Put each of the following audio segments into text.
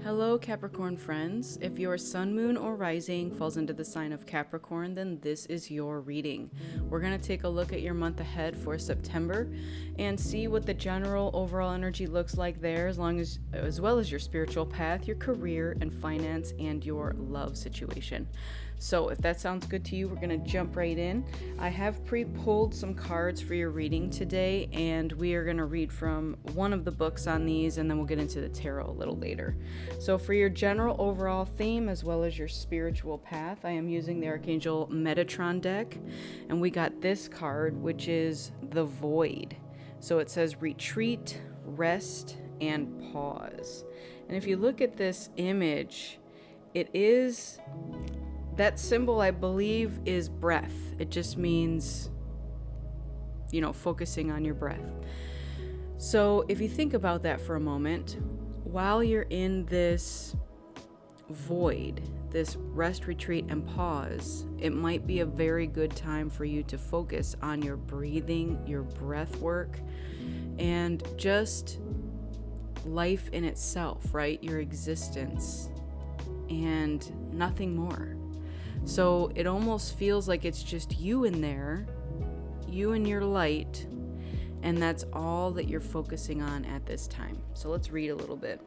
Hello, Capricorn friends. If your sun, moon, or rising falls into the sign of Capricorn, then this is your reading. We're going to take a look at your month ahead for September and see what the general overall energy looks like there, as well as your spiritual path, your career and finance, and your love situation. So if that sounds good to you, we're going to jump right in. I have pre-pulled some cards for your reading today, and we are going to read from one of the books on these, and then we'll get into the tarot a little later. So for your general overall theme, as well as your spiritual path, I am using the Archangel Metatron deck, and we got this card, which is the Void. So it says retreat, rest, and pause. And if you look at this image, it is... that symbol, I believe, is breath. It just means, focusing on your breath. So if you think about that for a moment, while you're in this void, this rest, retreat, and pause, it might be a very good time for you to focus on your breathing, your breath work, and just life in itself, right? Your existence, and nothing more. So it almost feels like it's just you in there, you and your light, and that's all that you're focusing on at this time. So let's read a little bit.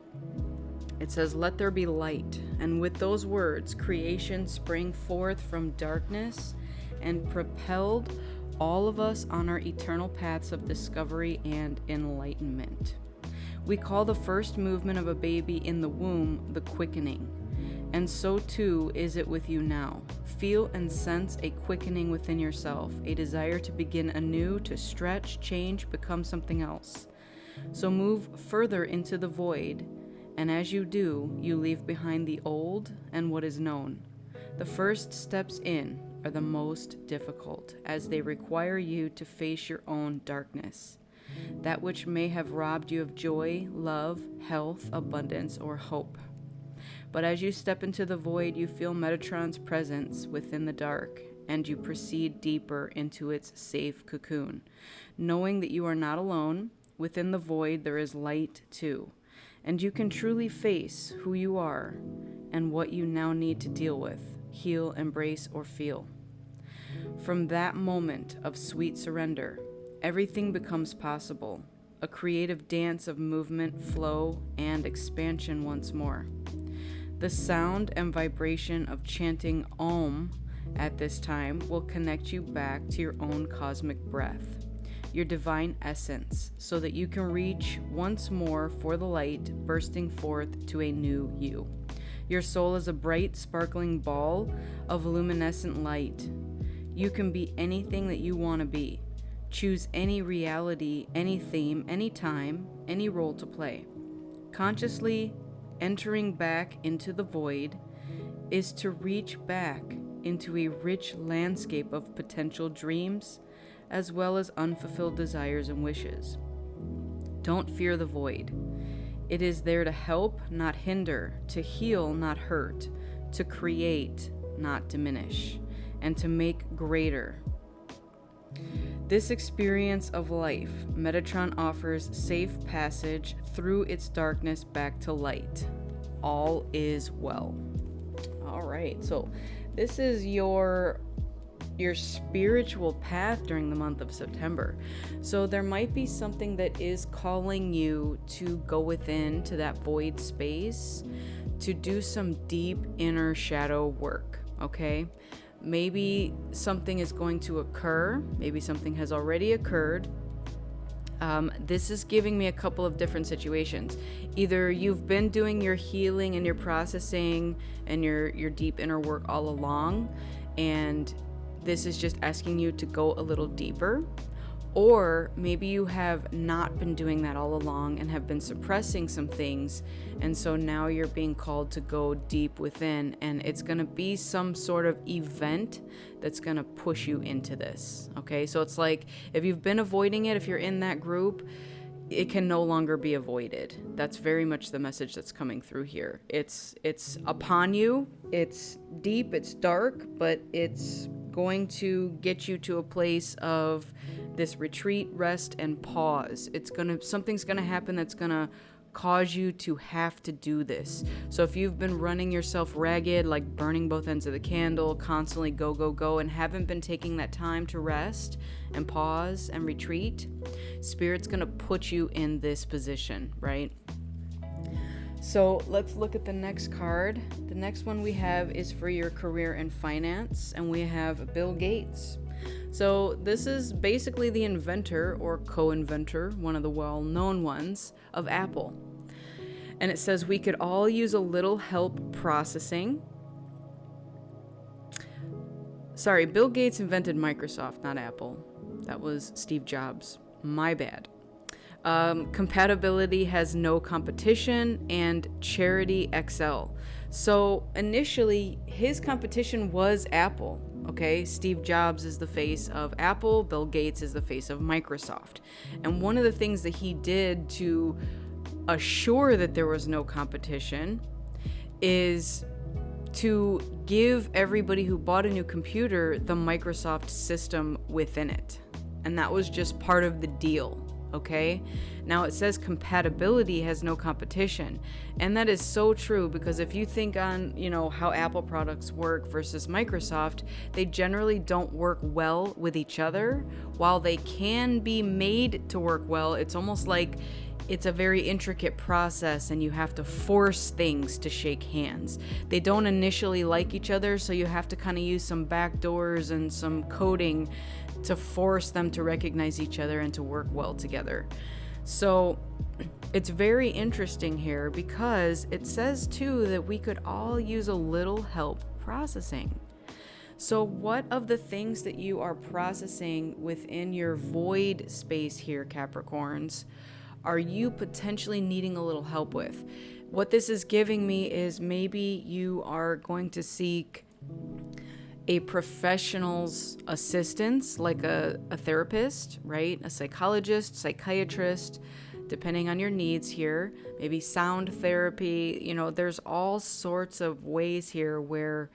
It says, "Let there be light, and with those words, creation sprang forth from darkness and propelled all of us on our eternal paths of discovery and enlightenment. We call the first movement of a baby in the womb the quickening. And so too is it with you now. Feel and sense a quickening within yourself, a desire to begin anew, to stretch, change, become something else. So move further into the void, and as you do, you leave behind the old and what is known. The first steps in are the most difficult, as they require you to face your own darkness, that which may have robbed you of joy, love, health, abundance, or hope. But as you step into the void, you feel Metatron's presence within the dark, and you proceed deeper into its safe cocoon, knowing that you are not alone. Within the void, there is light too, and you can truly face who you are and what you now need to deal with, heal, embrace, or feel. From that moment of sweet surrender, everything becomes possible, a creative dance of movement, flow, and expansion once more. The sound and vibration of chanting Om at this time will connect you back to your own cosmic breath, your divine essence, so that you can reach once more for the light bursting forth to a new you. Your soul is a bright, sparkling ball of luminescent light. You can be anything that you want to be. Choose any reality, any theme, any time, any role to play. Consciously entering back into the void is to reach back into a rich landscape of potential dreams, as well as unfulfilled desires and wishes. Don't fear the void. It is there to help, not hinder, to heal, not hurt, to create, not diminish, and to make greater. This experience of life, Metatron offers safe passage through its darkness back to light. All is well." All right, so this is your spiritual path during the month of September. So there might be something that is calling you to go within to that void space, to do some deep inner shadow work, okay? Maybe something is going to occur. Maybe something has already occurred. This is giving me a couple of different situations. Either you've been doing your healing and your processing and your deep inner work all along, and this is just asking you to go a little deeper. Or maybe you have not been doing that all along and have been suppressing some things, and so now you're being called to go deep within, and it's going to be some sort of event that's going to push you into this. Okay, so it's like if you've been avoiding it, if you're in that group, it can no longer be avoided. That's very much the message that's coming through here. It's upon you. It's deep, it's dark, but it's going to get you to a place of this retreat, rest, and pause. Something's gonna happen that's gonna cause you to have to do this. So if you've been running yourself ragged, like burning both ends of the candle, constantly go, go, go, and haven't been taking that time to rest and pause and retreat, Spirit's going to put you in this position, right? So let's look at the next card. The next one we have is for your career and finance, and we have Bill Gates. So this is basically the inventor or co-inventor, one of the well-known ones, of Apple. And it says we could all use a little help processing. Sorry, Bill Gates invented Microsoft, not Apple. That was Steve Jobs. My bad. Compatibility has no competition, and charity excel. So initially, his competition was Apple. Okay, Steve Jobs is the face of Apple, Bill Gates is the face of Microsoft. And one of the things that he did to assure that there was no competition is to give everybody who bought a new computer the Microsoft system within it. And that was just part of the deal. Okay, now it says compatibility has no competition, and that is so true, because if you think on how Apple products work versus Microsoft, they generally don't work well with each other. While they can be made to work well, it's almost like it's a very intricate process and you have to force things to shake hands. They don't initially like each other, so you have to kind of use some back doors and some coding to force them to recognize each other and to work well together. So it's very interesting here, because it says too that we could all use a little help processing. So what of the things that you are processing within your void space here, Capricorns, are you potentially needing a little help with? What this is giving me is maybe you are going to seek a professional's assistance, like a therapist, right? A psychologist, psychiatrist, depending on your needs here. Maybe sound therapy. There's all sorts of ways here where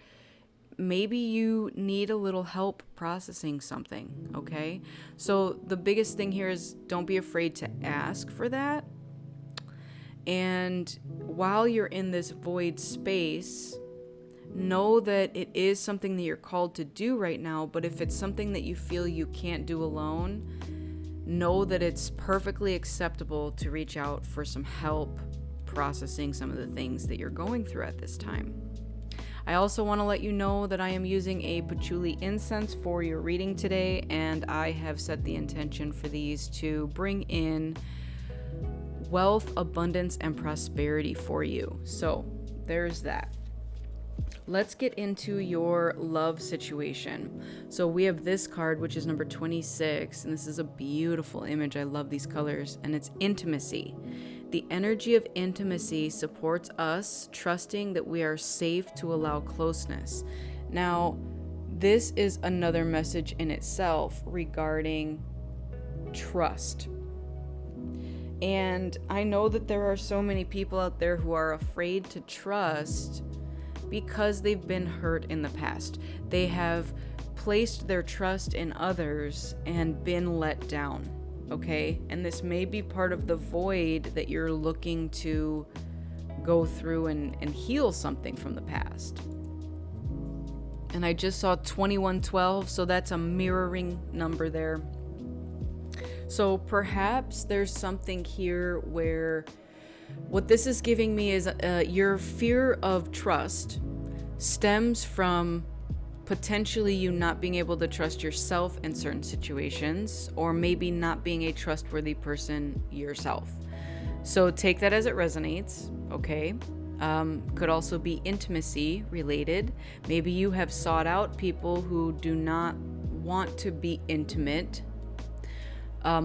maybe you need a little help processing something, okay? So the biggest thing here is don't be afraid to ask for that. And while you're in this void space, know that it is something that you're called to do right now, but if it's something that you feel you can't do alone, know that it's perfectly acceptable to reach out for some help processing some of the things that you're going through at this time. I also want to let you know that I am using a patchouli incense for your reading today, and I have set the intention for these to bring in wealth, abundance, and prosperity for you. So there's that. Let's get into your love situation. So we have this card, which is number 26, and this is a beautiful image. I love these colors, and it's intimacy. The energy of intimacy supports us trusting that we are safe to allow closeness. Now, this is another message in itself regarding trust. And I know that there are so many people out there who are afraid to trust because they've been hurt in the past. They have placed their trust in others and been let down, okay? And this may be part of the void that you're looking to go through and heal something from the past. And I just saw 2112, so that's a mirroring number there. So perhaps there's something here where what this is giving me is your fear of trust stems from potentially you not being able to trust yourself in certain situations, or maybe not being a trustworthy person yourself. So take that as it resonates, okay? Could also be intimacy related. Maybe you have sought out people who do not want to be intimate,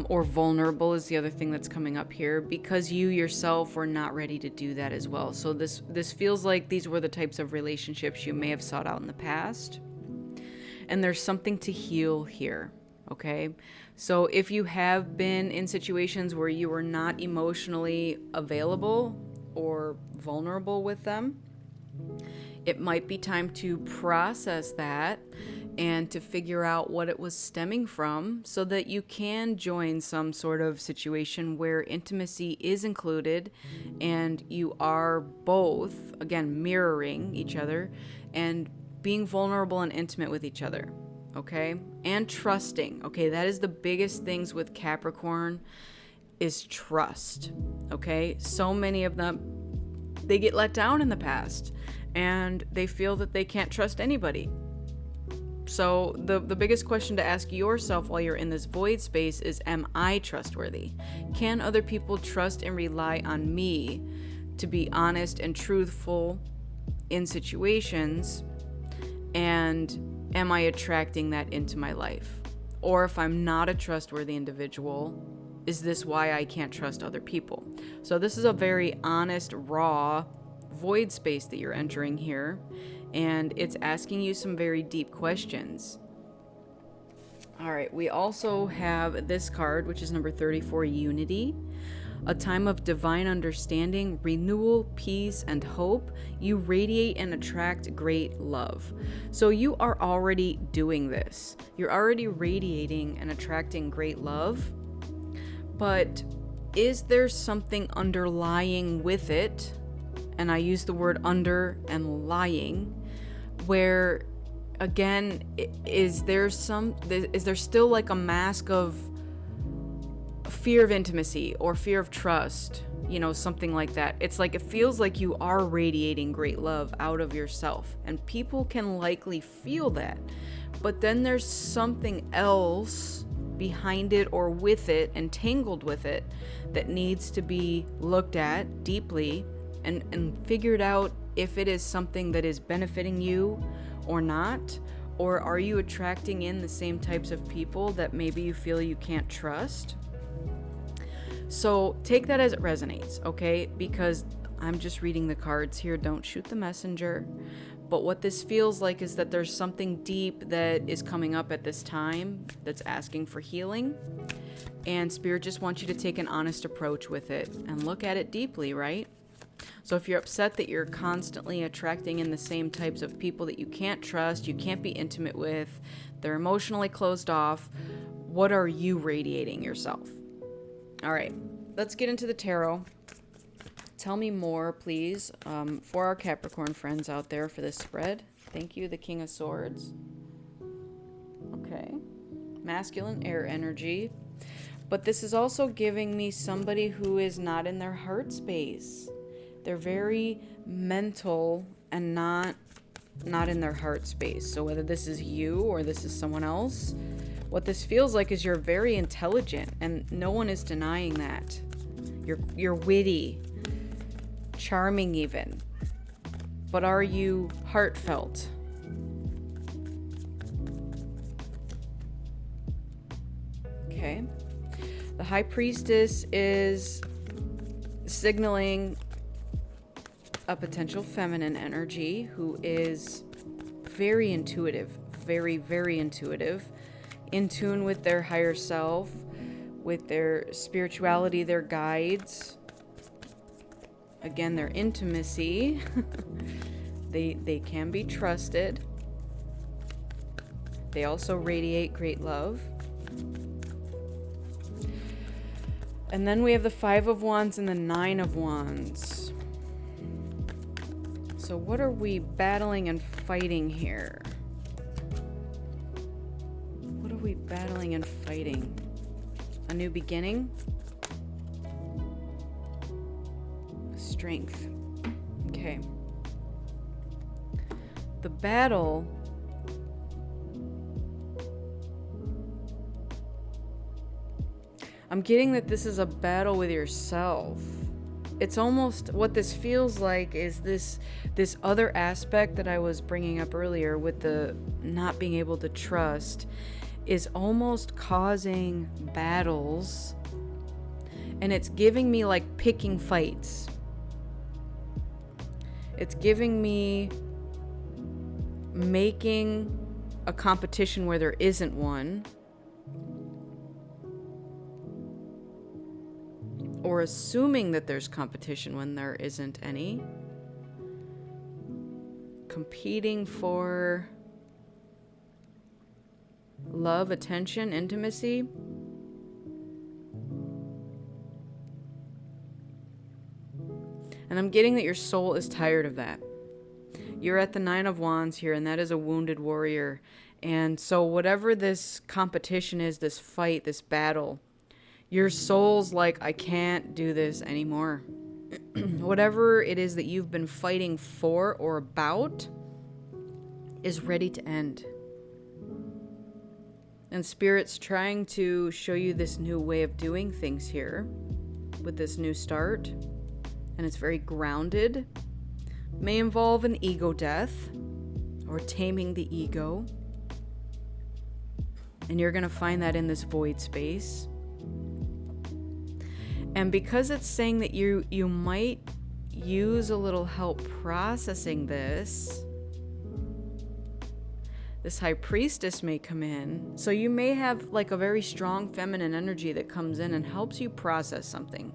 or vulnerable is the other thing that's coming up here, because you yourself were not ready to do that as well. So this feels like these were the types of relationships you may have sought out in the past. And there's something to heal here, okay? So if you have been in situations where you were not emotionally available or vulnerable with them, it might be time to process that and to figure out what it was stemming from so that you can join some sort of situation where intimacy is included and you are both, again, mirroring each other and being vulnerable and intimate with each other, okay? And trusting, okay? That is the biggest things with Capricorn is trust, okay? So many of them, they get let down in the past and they feel that they can't trust anybody. So the biggest question to ask yourself while you're in this void space is, am I trustworthy? Can other people trust and rely on me to be honest and truthful in situations? And am I attracting that into my life? Or if I'm not a trustworthy individual, is this why I can't trust other people? So this is a very honest, raw void space that you're entering here. And it's asking you some very deep questions. All right, we also have this card, which is number 34, Unity. A time of divine understanding, renewal, peace, and hope. You radiate and attract great love. So you are already doing this. You're already radiating and attracting great love. But is there something underlying with it? And I use the word under and lying, where, again, is there still like a mask of fear of intimacy or fear of trust, something like that. It's like it feels like you are radiating great love out of yourself, and people can likely feel that, but then there's something else behind it or with it, entangled with it, that needs to be looked at deeply and figured out if it is something that is benefiting you or not, or are you attracting in the same types of people that maybe you feel you can't trust. So take that as it resonates, okay? Because I'm just reading the cards here, don't shoot the messenger. But what this feels like is that there's something deep that is coming up at this time that's asking for healing. And Spirit just wants you to take an honest approach with it and look at it deeply, right? So if you're upset that you're constantly attracting in the same types of people that you can't trust, you can't be intimate with, they're emotionally closed off, what are you radiating yourself? All right, let's get into the tarot. Tell me more, please, for our Capricorn friends out there for this spread. Thank you, the King of Swords. Okay. Masculine air energy. But this is also giving me somebody who is not in their heart space. They're very mental and not in their heart space. So whether this is you or this is someone else, what this feels like is you're very intelligent, and no one is denying that. You're witty, charming even. But are you heartfelt? Okay. The High Priestess is signaling a potential feminine energy who is very intuitive, very, very intuitive, in tune with their higher self, with their spirituality, their guides, again, their intimacy. They can be trusted. They also radiate great love. And then we have the Five of Wands and the Nine of Wands. So what are we battling and fighting here? What are we battling and fighting? A new beginning? Strength. Okay. The battle I'm getting that this is a battle with yourself. It's almost what this feels like is this other aspect that I was bringing up earlier with the not being able to trust is almost causing battles, and it's giving me like picking fights. It's giving me making a competition where there isn't one, or assuming that there's competition when there isn't any. Competing for love, attention, intimacy. And I'm getting that your soul is tired of that. You're at the Nine of Wands here, and that is a wounded warrior. And so whatever this competition is, this fight, this battle, your soul's like, I can't do this anymore. Whatever it is that you've been fighting for or about is ready to end. And Spirit's trying to show you this new way of doing things here with this new start. And it's very grounded. May involve an ego death or taming the ego. And you're going to find that in this void space. And because it's saying that you might use a little help processing this High Priestess may come in. So you may have like a very strong feminine energy that comes in and helps you process something.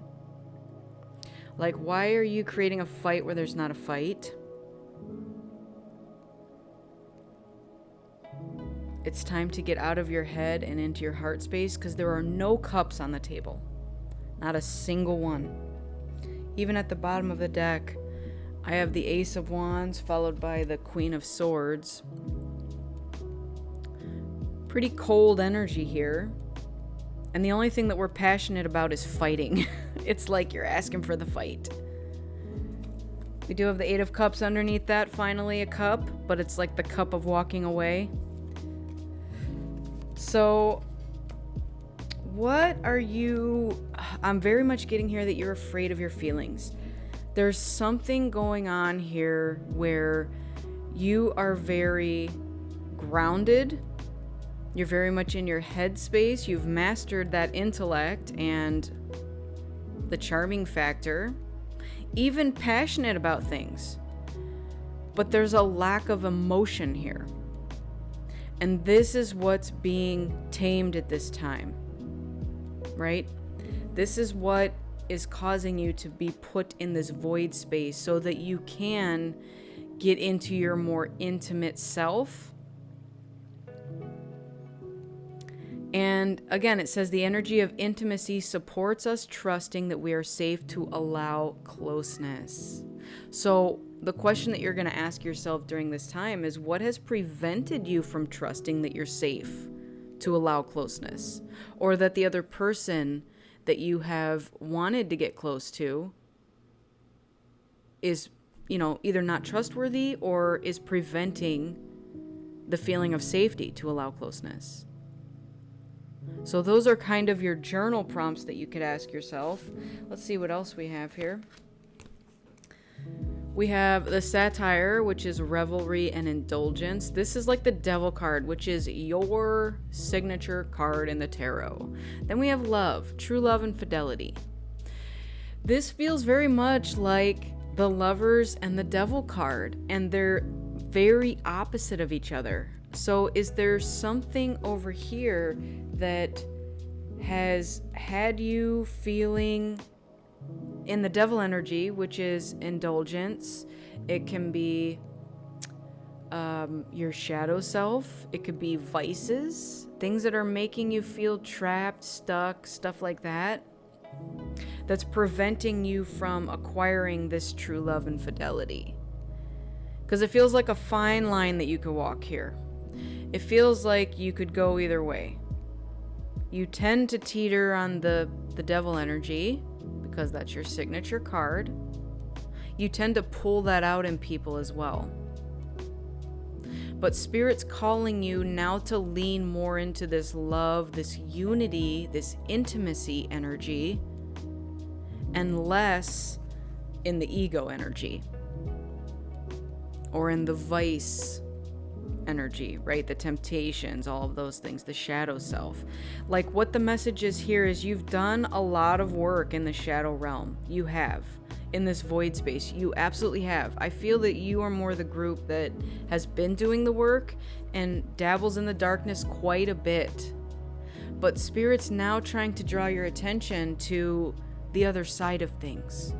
Like, why are you creating a fight where there's not a fight? It's time to get out of your head and into your heart space, because there are no cups on the table. Not a single one. Even at the bottom of the deck, I have the Ace of Wands followed by the Queen of Swords. Pretty cold energy here. And the only thing that we're passionate about is fighting. It's like you're asking for the fight. We do have the Eight of Cups underneath that, finally a cup, but it's like the cup of walking away. So, what are you... I'm very much getting here that you're afraid of your feelings. There's something going on here where you are very grounded. You're very much in your head space. You've mastered that intellect and the charming factor. Even passionate about things. But there's a lack of emotion here. And this is what's being tamed at this time. Right? This is what is causing you to be put in this void space so that you can get into your more intimate self. And again, it says the energy of intimacy supports us trusting that we are safe to allow closeness. So the question that you're going to ask yourself during this time is, what has prevented you from trusting that you're safe to allow closeness? Or that the other person that you have wanted to get close to is, either not trustworthy or is preventing the feeling of safety to allow closeness. So those are kind of your journal prompts that you could ask yourself. Let's see what else we have here. We have the Satire, which is revelry and indulgence. This is like the Devil card, which is your signature card in the tarot. Then we have love, true love and fidelity. This feels very much like the Lovers and the Devil card, and they're very opposite of each other. So is there something over here that has had you feeling in the Devil energy, which is indulgence? It can be your shadow self. It could be vices, things that are making you feel trapped, stuck, stuff like that. That's preventing you from acquiring this true love and fidelity. Because it feels like a fine line that you could walk here. It feels like you could go either way. You tend to teeter on the Devil energy because that's your signature card. You tend to pull that out in people as well. But Spirit's calling you now to lean more into this love, this unity, this intimacy energy, and less in the ego energy or in the vice energy, right? The temptations, all of those things, the shadow self. Like what the message is here is you've done a lot of work in the shadow realm. You have. In this void space. You absolutely have. I feel that you are more the group that has been doing the work and dabbles in the darkness quite a bit. But Spirit's now trying to draw your attention to the other side of things.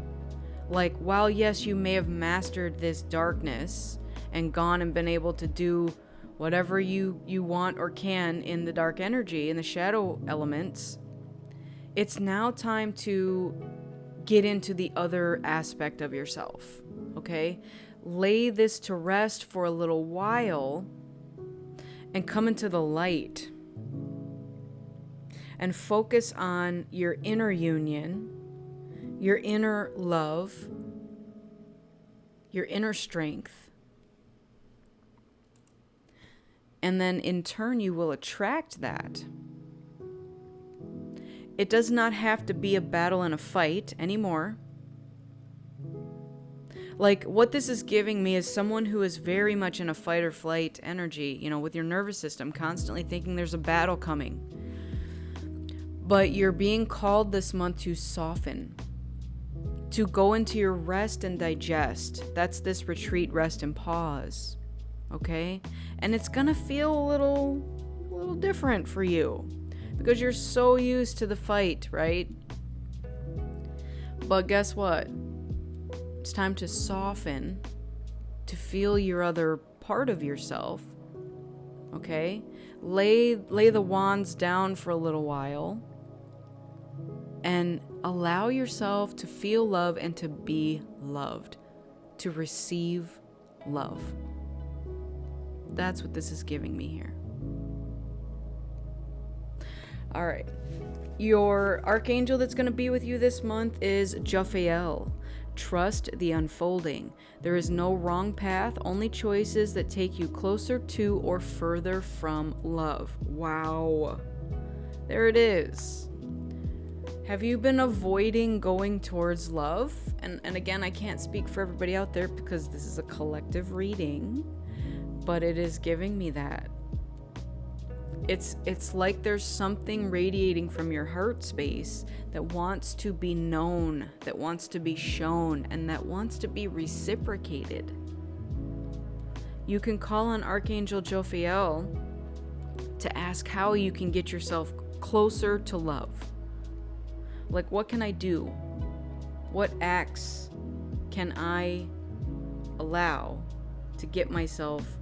Like, while yes, you may have mastered this darkness and gone and been able to do whatever you want or can in the dark energy, in the shadow elements. It's now time to get into the other aspect of yourself, okay? Lay this to rest for a little while and come into the light and focus on your inner union, your inner love, your inner strength. And then in turn, you will attract that. It does not have to be a battle and a fight anymore. Like, what this is giving me is someone who is very much in a fight or flight energy, with your nervous system, constantly thinking there's a battle coming. But you're being called this month to soften, to go into your rest and digest. That's this retreat, rest, and pause. Okay? And it's gonna feel a little different for you because you're so used to the fight, right? But guess what? It's time to soften, to feel your other part of yourself. Okay? Lay the wands down for a little while and allow yourself to feel love and to be loved, to receive love. That's what this is giving me here. All right. Your archangel that's going to be with you this month is Jophiel. Trust the unfolding. There is no wrong path, only choices that take you closer to or further from love. Wow. There it is. Have you been avoiding going towards love? And again, I can't speak for everybody out there because this is a collective reading, but it is giving me that. It's like there's something radiating from your heart space that wants to be known, that wants to be shown, and that wants to be reciprocated. You can call on Archangel Jophiel to ask how you can get yourself closer to love. Like, what can I do? What acts can I allow to get myself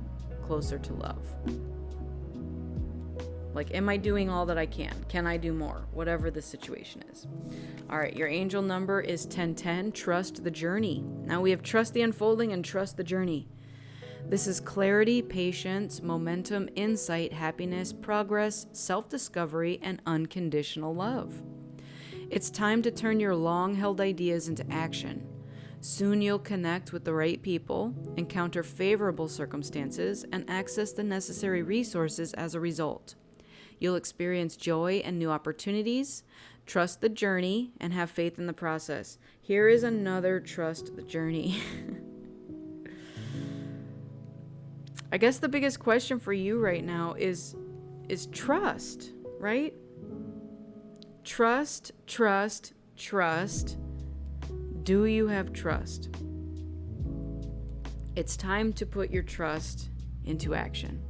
closer to love? Like, am I doing all that I can? Can I do more? Whatever the situation is. All right, your angel number is 1010. Trust the journey. Now we have trust the unfolding and trust the journey. This is clarity, patience, momentum, insight, happiness, progress, self-discovery, and unconditional love. It's time to turn your long-held ideas into action. Soon you'll connect with the right people, encounter favorable circumstances, and access the necessary resources as a result. You'll experience joy and new opportunities. Trust the journey and have faith in the process. Here is another trust the journey. I guess the biggest question for you right now is trust, right? Trust, trust, trust. Do you have trust? It's time to put your trust into action.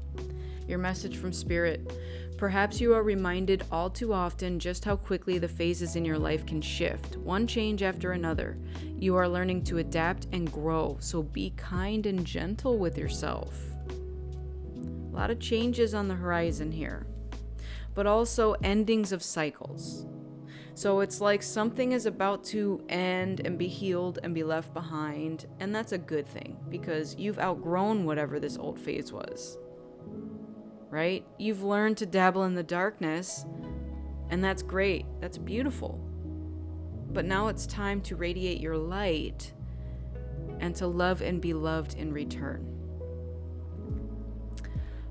Your message from Spirit. Perhaps you are reminded all too often just how quickly the phases in your life can shift, one change after another. You are learning to adapt and grow, so be kind and gentle with yourself. A lot of changes on the horizon here, but also endings of cycles. So it's like something is about to end and be healed and be left behind, and that's a good thing because you've outgrown whatever this old phase was. Right? You've learned to dabble in the darkness, and that's great. That's beautiful. But now it's time to radiate your light and to love and be loved in return.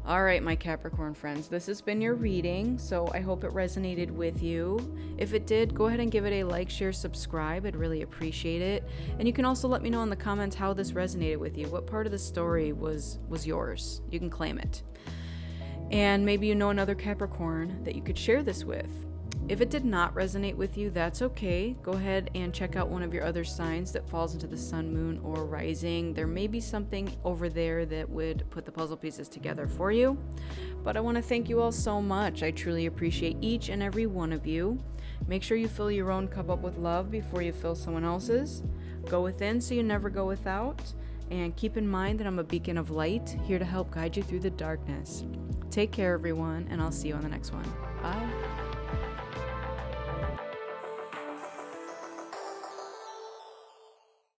All right, my Capricorn friends, this has been your reading, so I hope it resonated with you. If it did, go ahead and give it a like, share, subscribe. I'd really appreciate it. And you can also let me know in the comments how this resonated with you. What part of the story was yours? You can claim it. And maybe you know another Capricorn that you could share this with. If it did not resonate with you, that's okay. Go ahead and check out one of your other signs that falls into the sun, moon, or rising. There may be something over there that would put the puzzle pieces together for you. But I want to thank you all so much. I truly appreciate each and every one of you. Make sure you fill your own cup up with love before you fill someone else's. Go within so you never go without. And keep in mind that I'm a beacon of light, here to help guide you through the darkness. Take care, everyone, and I'll see you on the next one. Bye.